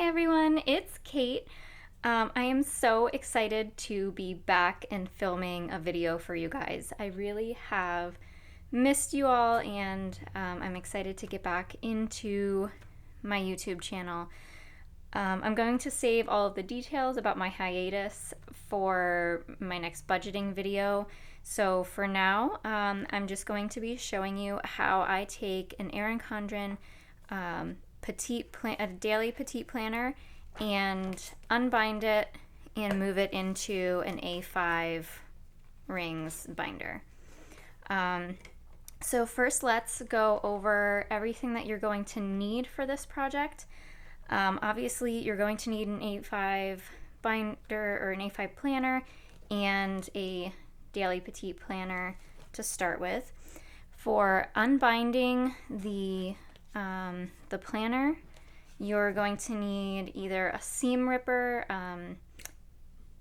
everyone, it's Kate. I am so excited to be back and filming a video for you guys. I really have missed you all, and I'm excited to get back into my YouTube channel. I'm going to save all of the details about my hiatus for my next budgeting video. So for now, I'm just going to be showing you how I take an Erin Condren a daily petite planner and unbind it and move it into an A5 rings binder. So first, let's go over everything that you're going to need for this project. Obviously, you're going to need an A5 binder or an A5 planner and a daily petite planner to start with. For unbinding the planner, you're going to need either a seam ripper.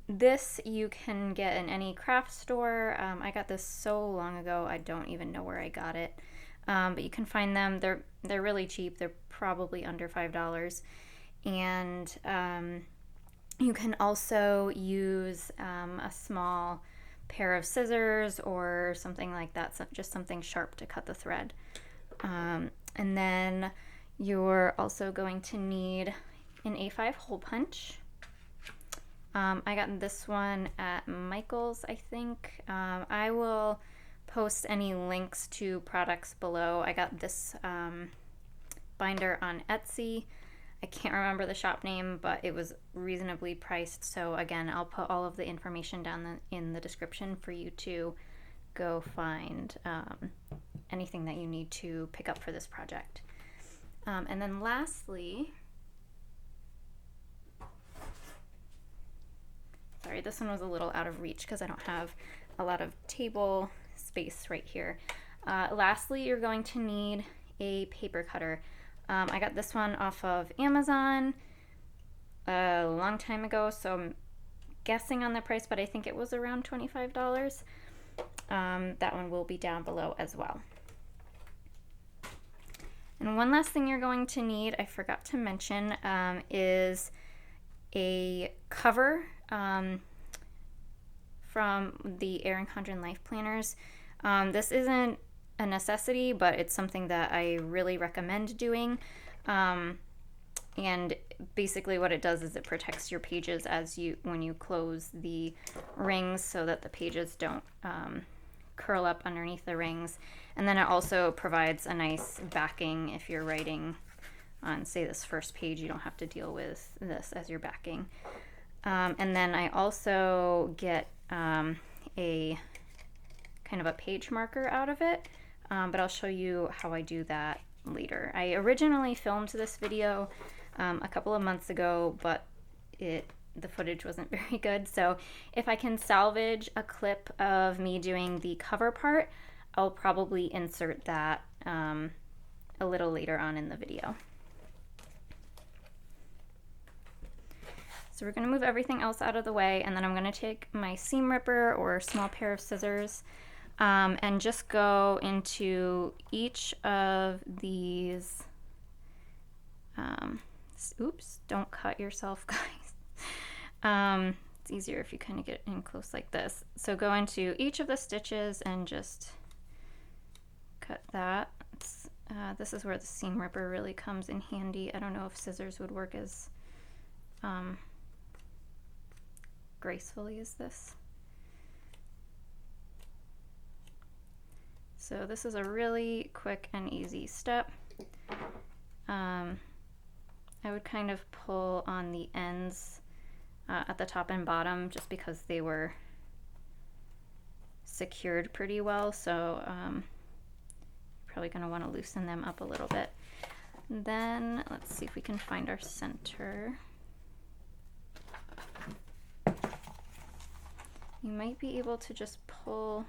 This you can get in any craft store. I got this so long ago, I don't even know where I got it. But you can find them. They're really cheap. They're probably under $5. And you can also use a small pair of scissors or something like that, so just something sharp to cut the thread. And then you're also going to need an A5 hole punch. I got this one at Michael's, I think. I will post any links to products below. I got this binder on Etsy. I can't remember the shop name, but it was reasonably priced. So again, I'll put all of the information down in the description for you to go find anything that you need to pick up for this project. And then lastly, sorry, this one was a little out of reach because I don't have a lot of table space right here. Lastly, you're going to need a paper cutter. I got this one off of Amazon a long time ago, so I'm guessing on the price, but I think it was around $25. That one will be down below as well. And one last thing you're going to need, I forgot to mention, is a cover from the Erin Condren Life Planners. This isn't a necessity, but it's something that I really recommend doing. And basically what it does is it protects your pages when you close the rings so that the pages don't curl up underneath the rings. And then it also provides a nice backing if you're writing on, say, this first page. You don't have to deal with this as you're backing. And then I also get a kind of a page marker out of it, but I'll show you how I do that later. I originally filmed this video a couple of months ago, but the footage wasn't very good. So if I can salvage a clip of me doing the cover part, I'll probably insert that a little later on in the video. So we're going to move everything else out of the way, and then I'm going to take my seam ripper or small pair of scissors and just go into each of these. Oops, don't cut yourself, guys. It's easier if you kind of get in close like this. So go into each of the stitches and just cut that. This is where the seam ripper really comes in handy. I don't know if scissors would work as gracefully as this. So this is a really quick and easy step. I would kind of pull on the ends at the top and bottom just because they were secured pretty well, so you're probably going to want to loosen them up a little bit. And then let's see if we can find our center. You might be able to just pull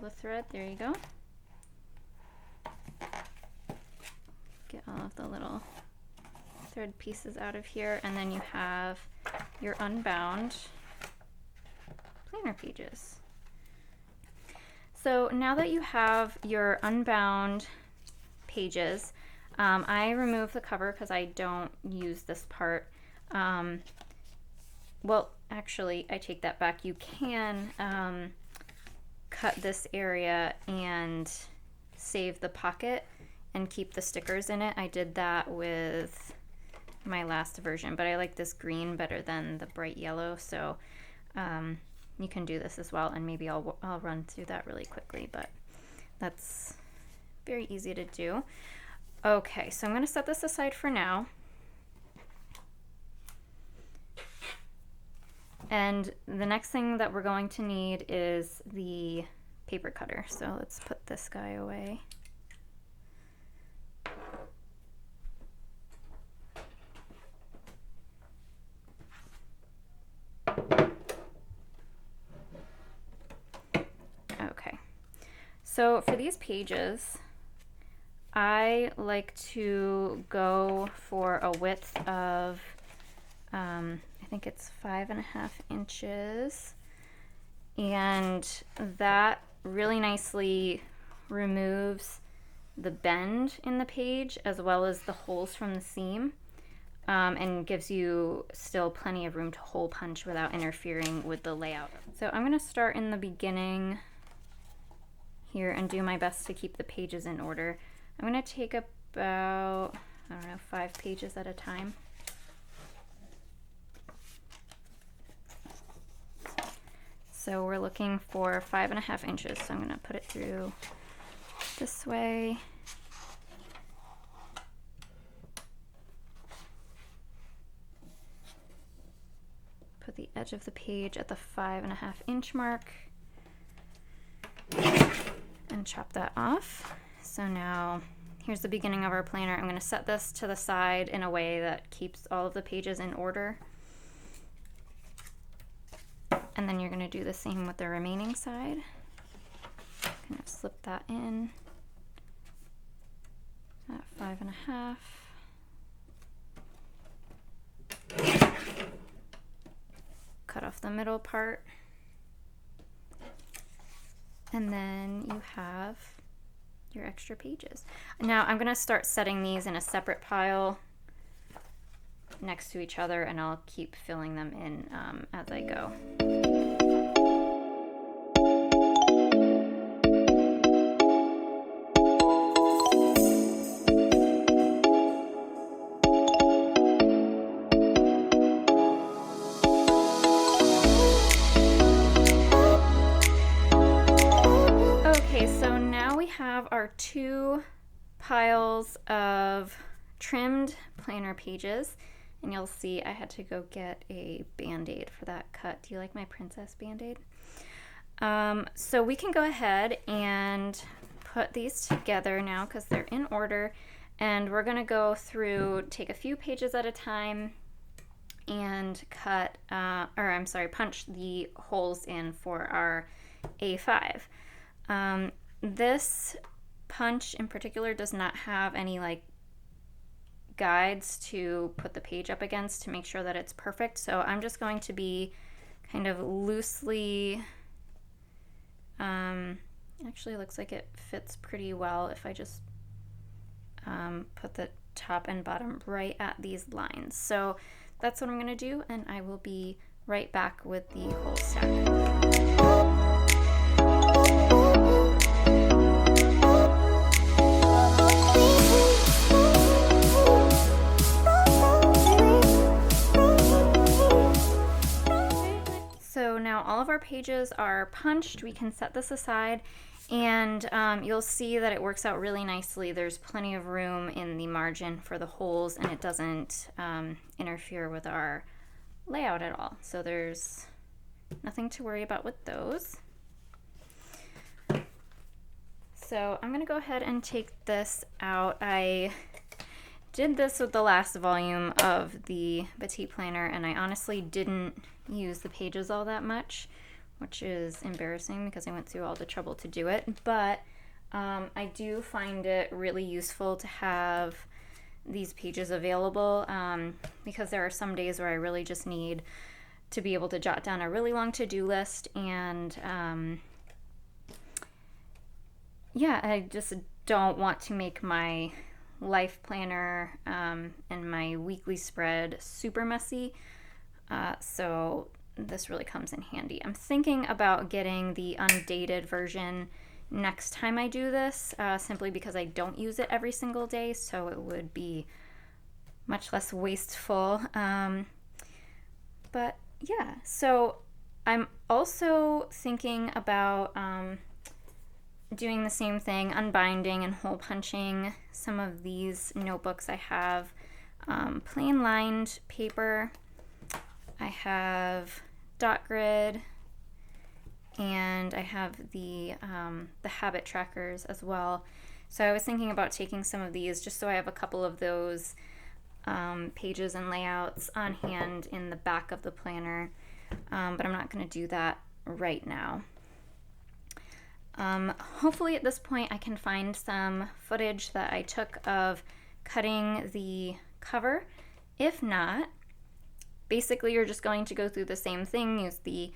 the thread. There you go. Get all of the little thread pieces out of here, and then you have your unbound planner pages. So now that you have your unbound pages, I remove the cover because I don't use this part. Well, actually, I take that back. You can cut this area and save the pocket and keep the stickers in it. I did that with my last version, but I like this green better than the bright yellow, so you can do this as well, and maybe I'll run through that really quickly, but that's very easy to do. Okay, so I'm going to set this aside for now. And the next thing that we're going to need is the paper cutter. So let's put this guy away. Okay, so for these pages, I like to go for a width of, I think it's 5.5 inches, and that really nicely removes the bend in the page as well as the holes from the seam, and gives you still plenty of room to hole punch without interfering with the layout. So I'm going to start in the beginning here and do my best to keep the pages in order. I'm going to take about, I don't know, 5 pages at a time. So we're looking for 5.5 inches. So I'm going to put it through this way. Put the edge of the page at the 5.5 inch mark and chop that off. So now here's the beginning of our planner. I'm going to set this to the side in a way that keeps all of the pages in order. And then you're going to do the same with the remaining side. Kind of slip that in at 5.5. Cut off the middle part. And then you have your extra pages. Now I'm going to start setting these in a separate pile next to each other, and I'll keep filling them in as I go. Okay, so now we have our 2 piles of trimmed planner pages. And you'll see I had to go get a Band-Aid for that cut. Do you like my princess Band-Aid? So we can go ahead and put these together now because they're in order. And we're going to go through, take a few pages at a time and punch the holes in for our A5. This punch in particular does not have any guides to put the page up against to make sure that it's perfect. So I'm just going to be kind of loosely, actually looks like it fits pretty well if I just put the top and bottom right at these lines. So that's what I'm going to do, and I will be right back with the whole stack. So now all of our pages are punched. We can set this aside, and you'll see that it works out really nicely. There's plenty of room in the margin for the holes, and it doesn't interfere with our layout at all. So there's nothing to worry about with those. So I'm going to go ahead and take this out. I did this with the last volume of the Petite Planner, and I honestly didn't use the pages all that much, which is embarrassing because I went through all the trouble to do it. But I do find it really useful to have these pages available because there are some days where I really just need to be able to jot down a really long to-do list, and yeah, I just don't want to make my life planner and my weekly spread super messy, so this really comes in handy. I'm thinking about getting the undated version next time I do this, simply because I don't use it every single day, so it would be much less wasteful. But yeah, so I'm also thinking about doing the same thing, unbinding and hole punching some of these notebooks. I have plain lined paper, I have dot grid, and I have the habit trackers as well. So I was thinking about taking some of these just so I have a couple of those pages and layouts on hand in the back of the planner, but I'm not going to do that right now. Hopefully at this point I can find some footage that I took of cutting the cover. If not, basically you're just going to go through the same thing, use the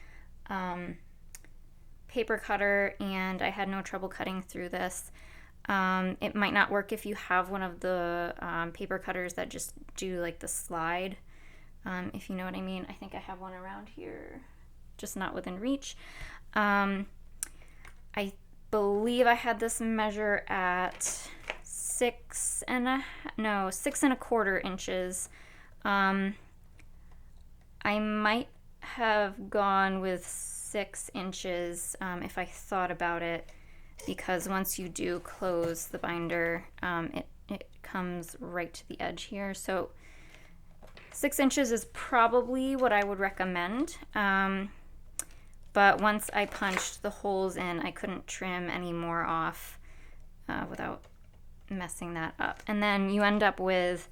paper cutter, and I had no trouble cutting through this. It might not work if you have one of the paper cutters that just do like the slide, if you know what I mean. I think I have one around here, just not within reach. I believe I had this measure at 6.25 inches. I might have gone with 6 inches if I thought about it, because once you do close the binder, it comes right to the edge here. So 6 inches is probably what I would recommend. But once I punched the holes in, I couldn't trim any more off without messing that up. And then you end up with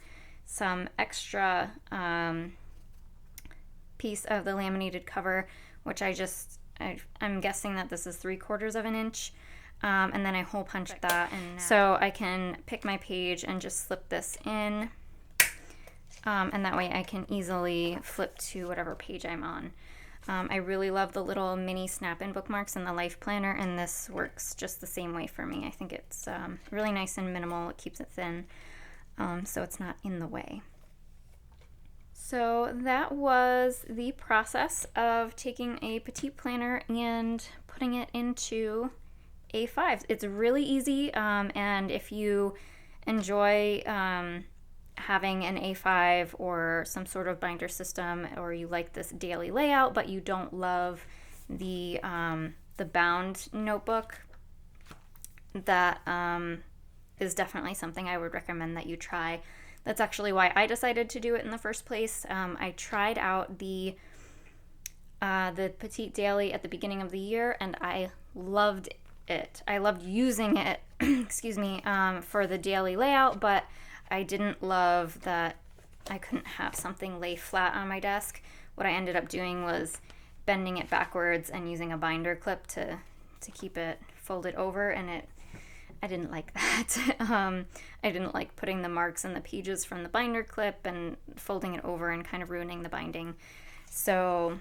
some extra piece of the laminated cover, which I'm guessing that this is 3/4 inch. And then I hole punched that, and so I can pick my page and just slip this in, and that way I can easily flip to whatever page I'm on. I really love the little mini snap-in bookmarks in the life planner, and this works just the same way for me. I think it's really nice and minimal. It keeps it thin, so it's not in the way. So that was the process of taking a petite planner and putting it into A5. It's really easy, and if you enjoy having an A5 or some sort of binder system, or you like this daily layout but you don't love the bound notebook, that is definitely something I would recommend that you try. That's actually why I decided to do it in the first place. I tried out the Petite Daily at the beginning of the year, and I loved it. I loved using it excuse me, for the daily layout, but I didn't love that I couldn't have something lay flat on my desk. What I ended up doing was bending it backwards and using a binder clip to keep it folded over, and I didn't like that. I didn't like putting the marks in the pages from the binder clip and folding it over and kind of ruining the binding. So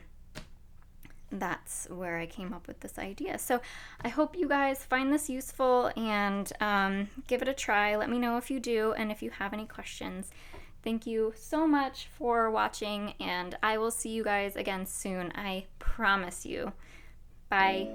that's where I came up with this idea. So I hope you guys find this useful and give it a try. Let me know if you do and if you have any questions. Thank you so much for watching, and I will see you guys again soon. I promise you. Bye.